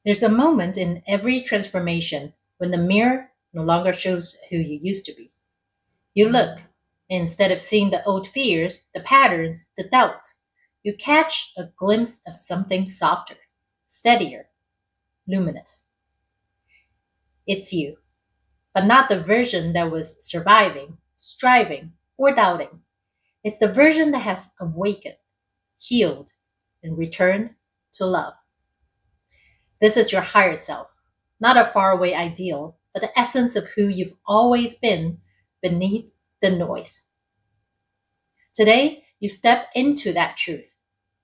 There's a moment in every transformation when the mirror no longer shows who you used to be. You look, and instead of seeing the old fears, the patterns, the doubts, you catch a glimpse of something softer, steadier, luminous. It's you, but not the version that was surviving, striving, or doubting. It's the version that has awakened, healed, and returned to love. This is your higher self, not a faraway ideal, but the essence of who you've always been beneath the noise. Today, you step into that truth.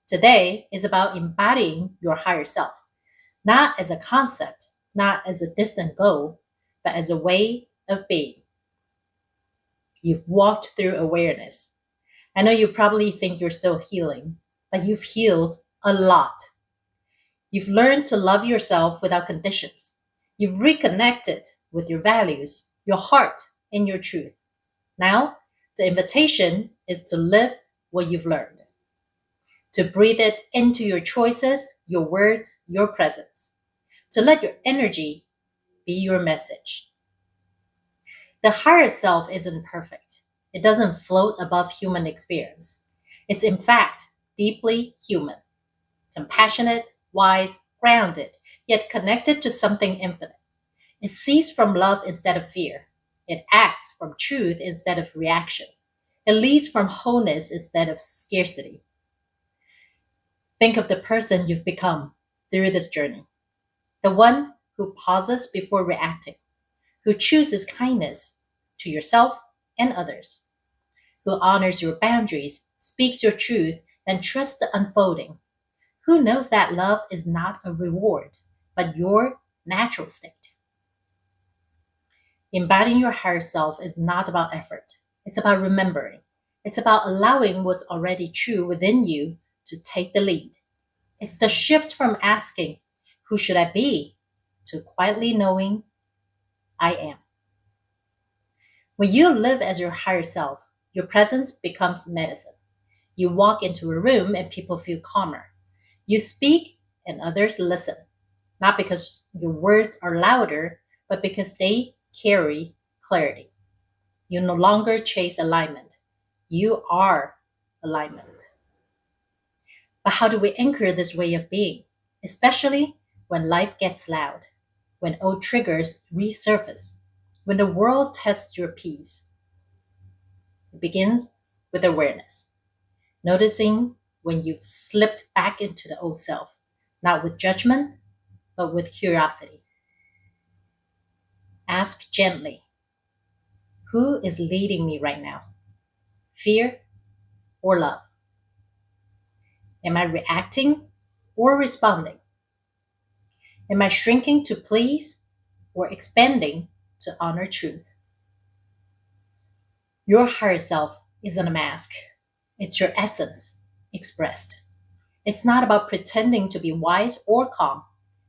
Today is about embodying your higher self, not as a concept, not as a distant goal, but as a way of being. You've walked through awareness. I know you probably think you're still healing, but you've healed a lot. You've learned to love yourself without conditions. You've reconnected with your values, your heart, and your truth. Now, the invitation is to live what you've learned, to breathe it into your choices, your words, your presence, to let your energy be your message. The higher self isn't perfect. It doesn't float above human experience. It's in fact deeply human, compassionate, wise, grounded, yet connected to something infinite. It sees from love instead of fear. It acts from truth instead of reaction. It leads from wholeness instead of scarcity. Think of the person you've become through this journey. The one who pauses before reacting, who chooses kindness to yourself and others, who honors your boundaries, speaks your truth, and trusts the unfolding, who knows that love is not a reward, but your natural state. Embodying your higher self is not about effort, it's about remembering. It's about allowing what's already true within you to take the lead. It's the shift from asking, who should I be, to quietly knowing I am. When you live as your higher self, your presence becomes medicine. You walk into a room and people feel calmer. You speak and others listen, not because your words are louder, but because they carry clarity. You no longer chase alignment. You are alignment. But how do we anchor this way of being, especially when life gets loud, when old triggers resurface, when the world tests your peace? It begins with awareness, noticing when you've slipped back into the old self, not with judgment, but with curiosity. Ask gently, who is leading me right now? Fear or love? Am I reacting or responding? Am I shrinking to please or expanding to honor truth? Your higher self isn't a mask, it's your essence expressed. It's not about pretending to be wise or calm,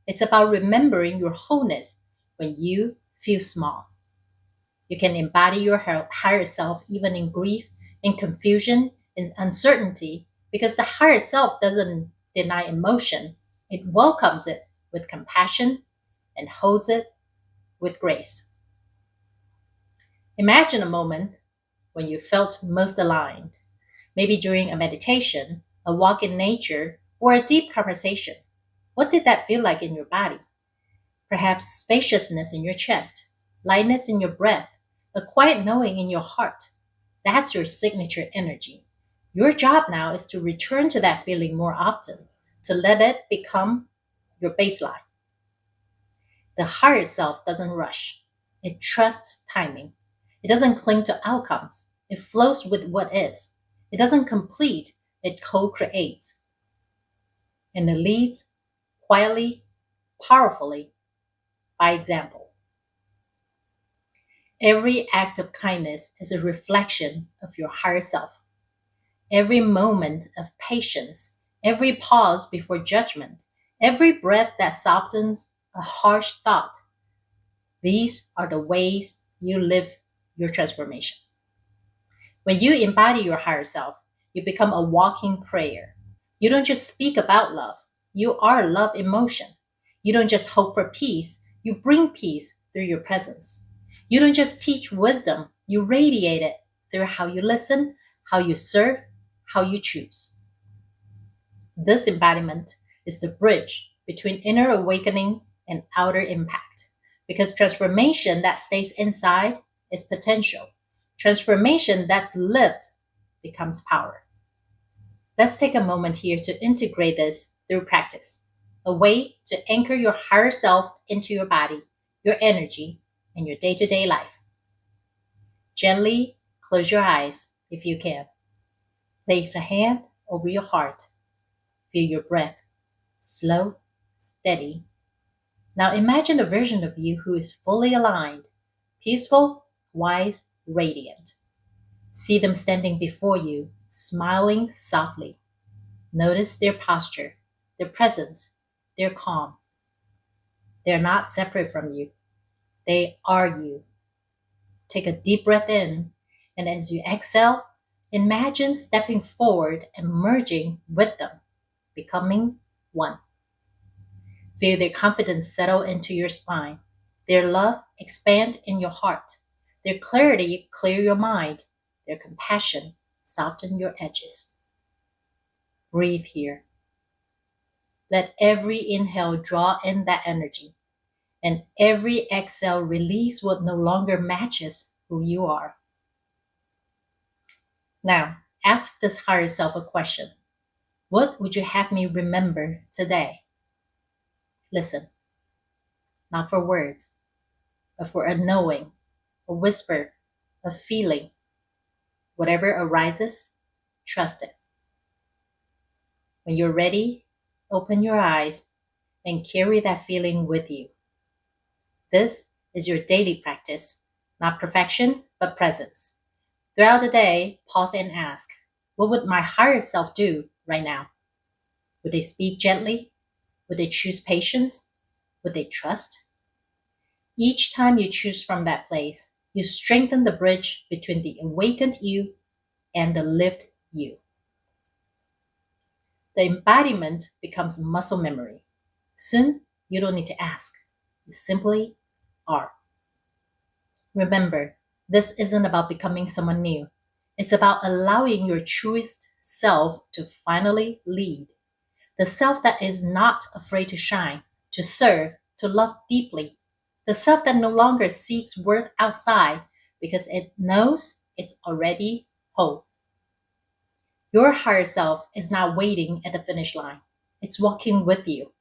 it's about remembering your wholeness when you feel small. You can embody your higher self even in grief, in confusion, in uncertainty, because the higher self doesn't deny emotion, it welcomes it with compassion and holds it with grace. Imagine a moment when you felt most aligned, maybe during a meditation, a walk in nature, or a deep conversation. What did that feel like in your body? Perhaps spaciousness in your chest, lightness in your breath, a quiet knowing in your heart. That's your signature energy. Your job now is to return to that feeling more often, to let it become your baseline. The higher self doesn't rush, it trusts timing. It doesn't cling to outcomes, it flows with what is. It doesn't complete, it co creates. And it leads quietly, powerfully, by example. Every act of kindness is a reflection of your higher self. Every moment of patience, every pause before judgment, every breath that softens a harsh thought, these are the ways you live your transformation. When you embody your higher self, you become a walking prayer. You don't just speak about love, you are love in motion. You don't just hope for peace, you bring peace through your presence. You don't just teach wisdom, you radiate it through how you listen, how you serve, how you choose. This embodiment is the bridge between inner awakening and outer impact. Because transformation that stays inside is potential. Transformation that's lived becomes power. Let's take a moment here to integrate this through practice, a way to anchor your higher self into your body, your energy, and your day to day life. Gently close your eyes if you can. Place a hand over your heart. Feel your breath, slow, steady. Now imagine a version of you who is fully aligned, peaceful, wise, radiant. See them standing before you, smiling softly. Notice their posture, their presence, their calm. They're not separate from you. They are you. Take a deep breath in, and as you exhale, imagine stepping forward and merging with them, becoming one. Feel their confidence settle into your spine, their love expand in your heart, their clarity clear your mind, their compassion soften your edges. Breathe here. Let every inhale draw in that energy, and every exhale release what no longer matches who you are. Now, ask this higher self a question. What would you have me remember today? Listen, not for words, but for a knowing, a whisper, a feeling. Whatever arises, trust it. When you're ready, open your eyes and carry that feeling with you. This is your daily practice, not perfection, but presence. Throughout the day, pause and ask, what would my higher self do right now? Would they speak gently? Would they choose patience? Would they trust? Each time you choose from that place, you strengthen the bridge between the awakened you and the lived you. The embodiment becomes muscle memory. Soon, you don't need to ask. You simply are. Remember, this isn't about becoming someone new. It's about allowing your truest self to finally lead. The self that is not afraid to shine, to serve, to love deeply. The self that no longer seeks worth outside because it knows it's already whole. Your higher self is not waiting at the finish line. It's walking with you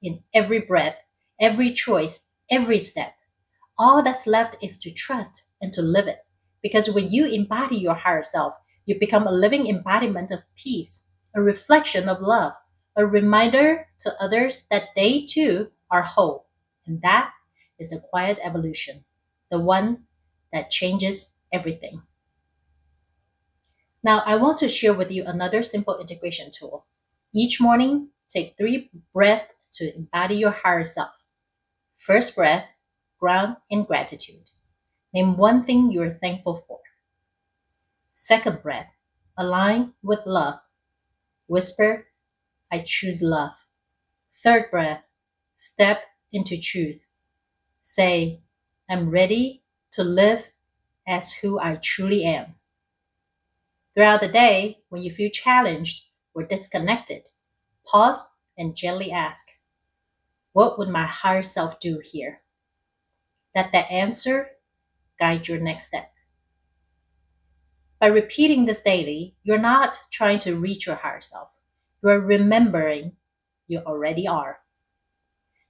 in every breath, every choice, every step. All that's left is to trust and to live it. Because when you embody your higher self, you become a living embodiment of peace, a reflection of love, a reminder to others that they too are whole. And that is the quiet evolution, the one that changes everything. Now, I want to share with you another simple integration tool. Each morning, take 3 breaths to embody your higher self. First breath, ground in gratitude. Name one thing you are thankful for. Second breath, align with love. Whisper, I choose love. Third breath, step into truth. Say, I'm ready to live as who I truly am. Throughout the day, when you feel challenged or disconnected, pause and gently ask, what would my higher self do here? Let that answer guide your next step. By repeating this daily, you're not trying to reach your higher self. You are remembering you already are.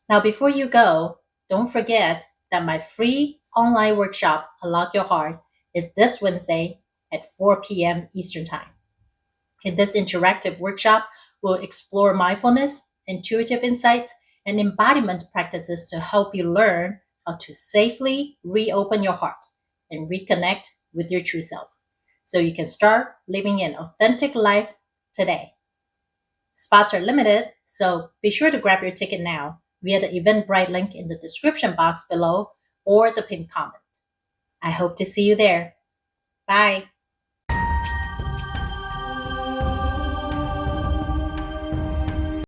Now, before you go, don't forget that my free online workshop, Unlock Your Heart, is this Wednesday at 4 p.m. Eastern Time. In this interactive workshop, we'll explore mindfulness, intuitive insights, and embodiment practices to help you learn how to safely reopen your heart and reconnect with your true self so you can start living an authentic life today. Spots are limited, so be sure to grab your ticket now via the Eventbrite link in the description box below or the pinned comment. I hope to see you there. Bye.